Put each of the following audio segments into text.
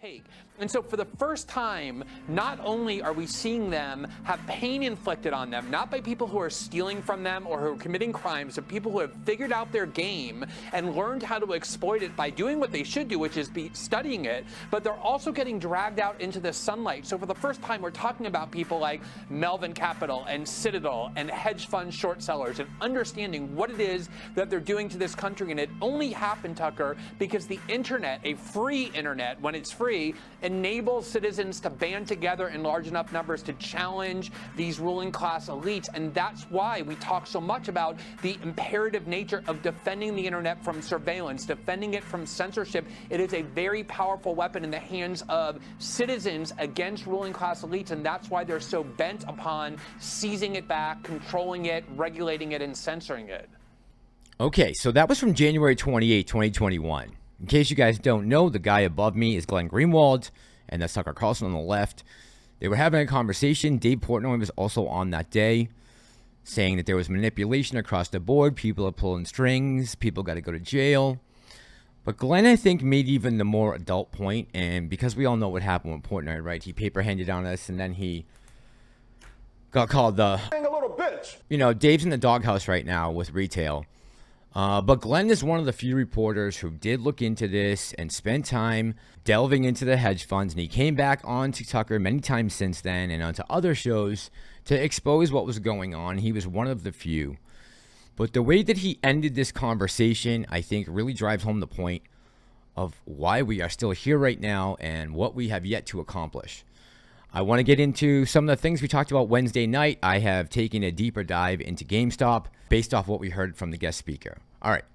take. And so for the first time, not only are we seeing them have pain inflicted on them, not by people who are stealing from them or who are committing crimes, but people who have figured out their game and learned how to exploit it by doing what they should do, which is be studying it, but they're also getting dragged out into the sunlight. So for the first time, we're talking about people like Melvin Capital and Citadel and hedge fund short sellers and understanding what it is that they're doing to this country. And it only happened, Tucker, because the internet, a free internet, when it's free, enables citizens to band together in large enough numbers to challenge these ruling class elites. And that's why we talk so much about the imperative nature of defending the internet from surveillance, defending it from censorship. It is a very powerful weapon in the hands of citizens against ruling class elites, and that's why they're so bent upon seizing it back, controlling it, regulating it, and censoring it. Okay, so that was from January 28, 2021. In case you guys don't know, the guy above me is Glenn Greenwald, and that's Tucker Carlson on the left. They were having a conversation. Dave Portnoy was also on that day, saying that there was manipulation across the board. People are pulling strings. People got to go to jail. But Glenn, I think, made even the more adult point, and because we all know what happened with Portnoy, right? He paper-handed on us, and then he got called the... a little bitch. You know, Dave's in the doghouse right now with retail. But Glenn is one of the few reporters who did look into this and spent time delving into the hedge funds. And he came back on to Tucker many times since then and onto other shows to expose what was going on. He was one of the few. But the way that he ended this conversation, I think, really drives home the point of why we are still here right now and what we have yet to accomplish. I want to get into some of the things we talked about Wednesday night. I have taken a deeper dive into GameStop based off what we heard from the guest speaker. All right,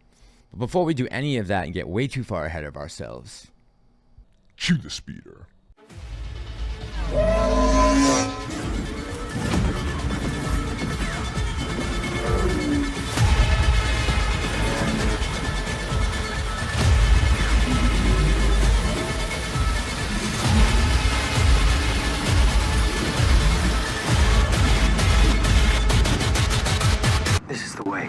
but before we do any of that and get way too far ahead of ourselves, cue the speeder. This is the way.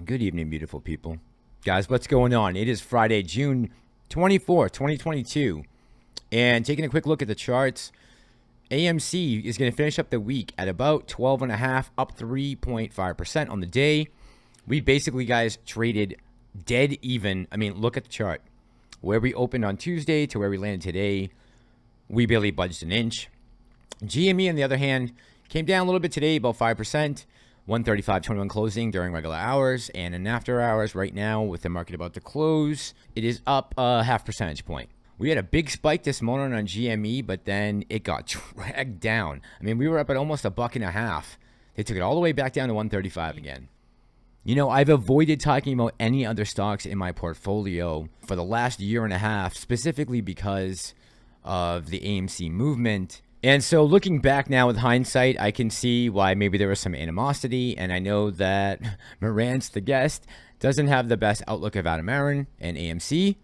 Good evening, beautiful people. Guys, what's going on? It is Friday, June 24th, 2022. And taking a quick look at the charts, AMC is going to finish up the week at about 12.5, up 3.5% on the day. We basically, guys, traded dead even. I mean, look at the chart. Where we opened on Tuesday to where we landed today, we barely budged an inch. GME, on the other hand, came down a little bit today, about 5%. 135.21 closing during regular hours, and in after hours right now with the market about to close, it is up a half percentage point. We had a big spike this morning on GME, but then it got dragged down. I mean, we were up at almost $1.50. They took it all the way back down to 135 again. You know, I've avoided talking about any other stocks in my portfolio for the last year and a half, specifically because of the AMC movement. And so looking back now with hindsight, I can see why maybe there was some animosity. And I know that Marantz, the guest, doesn't have the best outlook of Adam Aron and AMC.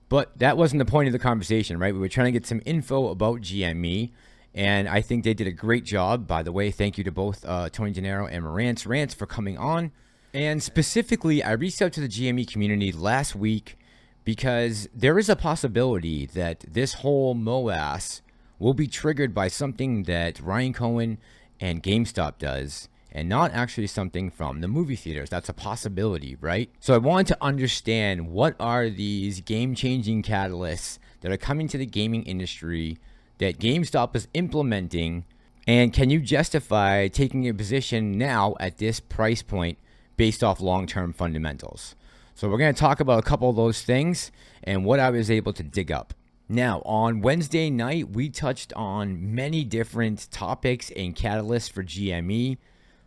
But that wasn't the point of the conversation, right? We were trying to get some info about GME. And I think they did a great job. By the way, thank you to both Tony DeNiro and Marantz for coming on. And specifically, I reached out to the GME community last week because there is a possibility that this whole MOASS will be triggered by something that Ryan Cohen and GameStop does, and not actually something from the movie theaters. That's a possibility, right? So I wanted to understand, what are these game-changing catalysts that are coming to the gaming industry that GameStop is implementing, and can you justify taking a position now at this price point based off long-term fundamentals? So we're going to talk about a couple of those things and what I was able to dig up. Now, on Wednesday night, we touched on many different topics and catalysts for GME,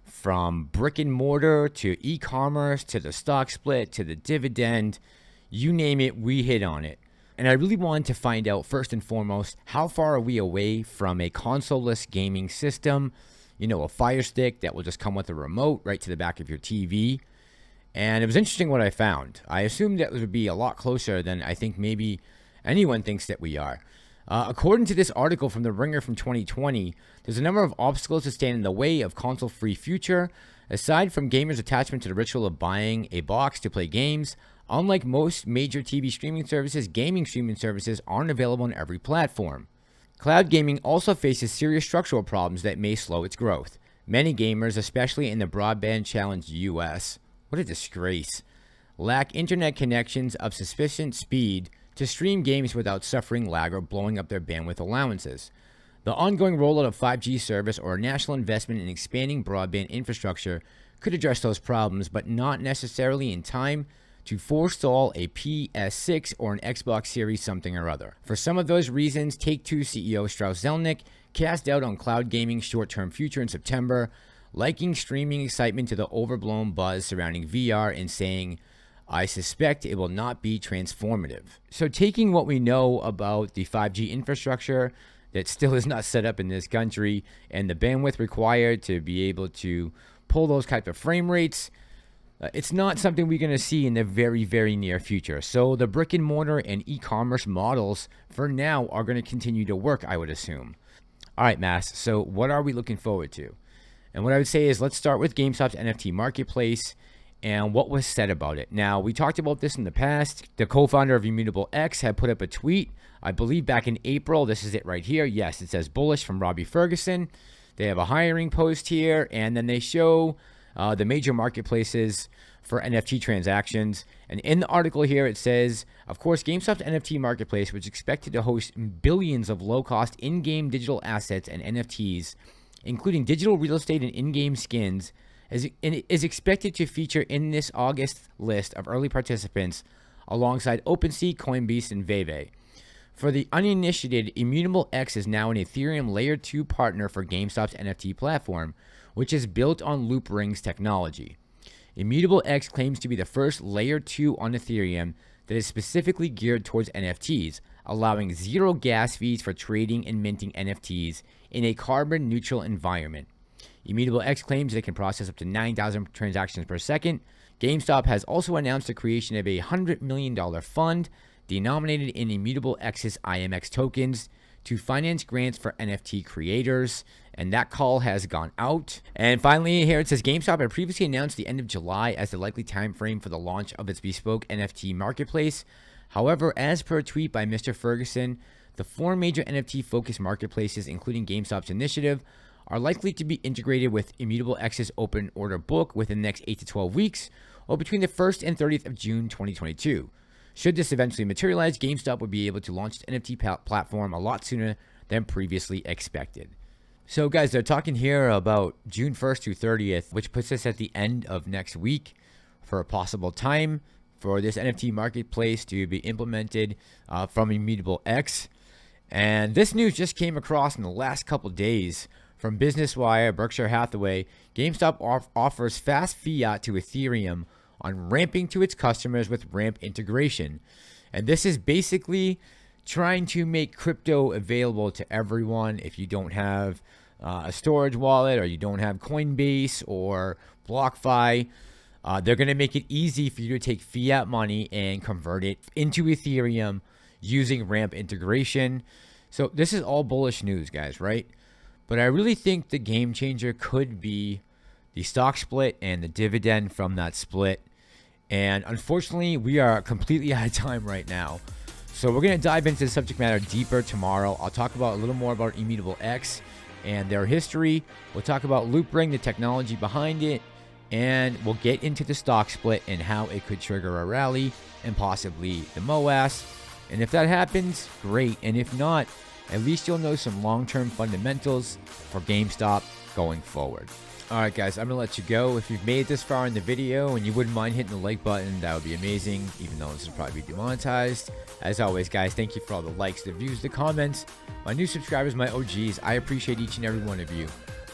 from brick and mortar to e-commerce to the stock split to the dividend. You name it, we hit on it. And I really wanted to find out, first and foremost, how far are we away from a console-less gaming system? You know, a Fire Stick that will just come with a remote right to the back of your TV. And it was interesting what I found. I assumed that it would be a lot closer than I think maybe anyone thinks that we are. According to this article from The Ringer from 2020, there's a number of obstacles that stand in the way of console-free future. Aside from gamers' attachment to the ritual of buying a box to play games, Unlike most major TV streaming services, gaming streaming services aren't available on every platform. Cloud gaming also faces serious structural problems that may slow its growth. Many gamers, especially in the broadband-challenged US, what a disgrace, lack internet connections of sufficient speed to stream games without suffering lag or blowing up their bandwidth allowances. The ongoing rollout of 5G service or a national investment in expanding broadband infrastructure could address those problems, but not necessarily in time to forestall a PS6 or an Xbox Series something or other. For some of those reasons, Take-Two CEO Strauss Zelnick cast doubt on cloud gaming's short-term future in September, liking streaming excitement to the overblown buzz surrounding VR and saying, "I suspect it will not be transformative." So taking what we know about the 5G infrastructure that still is not set up in this country and the bandwidth required to be able to pull those type of frame rates, it's not something we're going to see in the very, very near future. So the brick and mortar and e-commerce models for now are going to continue to work, I would assume. All right, Mass. So what are we looking forward to? And what I would say is let's start with GameStop's NFT marketplace and what was said about it. Now, we talked about this in the past. The co-founder of IMMUTABLE had put up a tweet, I believe back in April. This is it right here. Yes, it says bullish from Robbie Ferguson. They have a hiring post here, and then they show the major marketplaces for NFT transactions. And in the article here, it says, of course, GameStop's NFT marketplace, which is expected to host billions of low-cost in-game digital assets and NFTs, including digital real estate and in-game skins, is expected to feature in this August list of early participants alongside OpenSea, Coinbase, and Veve. For the uninitiated, IMMUTABLE is now an Ethereum Layer 2 partner for GameStop's NFT platform, which is built on LOOPRING's technology. IMMUTABLE claims to be the first Layer 2 on Ethereum that is specifically geared towards NFTs, allowing zero gas fees for trading and minting NFTs in a carbon-neutral environment. IMMUTABLE claims it can process up to 9,000 transactions per second. GameStop has also announced the creation of a $100 million fund denominated in IMMUTABLE's IMX tokens to finance grants for NFT creators, and that call has gone out. And finally, here it says GameStop had previously announced the end of July as the likely time frame for the launch of its bespoke NFT marketplace. However, as per a tweet by Mr. Ferguson, the 4 major NFT-focused marketplaces, including GameStop's initiative, are likely to be integrated with IMMUTABLE's open order book within the next 8 to 12 weeks, or between the 1st and 30th of June 2022. Should this eventually materialize, GameStop would be able to launch its NFT platform a lot sooner than previously expected. So guys, they're talking here about June 1st through 30th, which puts us at the end of next week for a possible time for this NFT marketplace to be implemented from IMMUTABLE. And this news just came across in the last couple days from Business Wire, Berkshire Hathaway. GameStop offers fast fiat to Ethereum on ramping to its customers with ramp integration. And this is basically trying to make crypto available to everyone. If you don't have a storage wallet, or you don't have Coinbase or BlockFi, they're going to make it easy for you to take fiat money and convert it into Ethereum using ramp integration. So this is all bullish news, guys, right? But I really think the game changer could be the stock split and the dividend from that split. And unfortunately, we are completely out of time right now. So we're going to dive into the subject matter deeper tomorrow. I'll talk about a little more about IMMUTABLE and their history. We'll talk about LOOPRING, the technology behind it, and we'll get into the stock split and how it could trigger a rally and possibly the MOASS. And if that happens, great. And if not, at least you'll know some long-term fundamentals for GameStop going forward. All right, guys, I'm going to let you go. If you've made it this far in the video and you wouldn't mind hitting the like button, that would be amazing, even though this will probably be demonetized. As always, guys, thank you for all the likes, the views, the comments. My new subscribers, my OGs, I appreciate each and every one of you.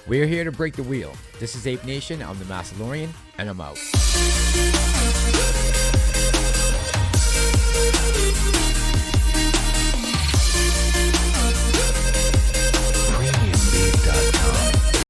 We're here to break the wheel. This is Ape Nation. I'm the Massalorian, and I'm out.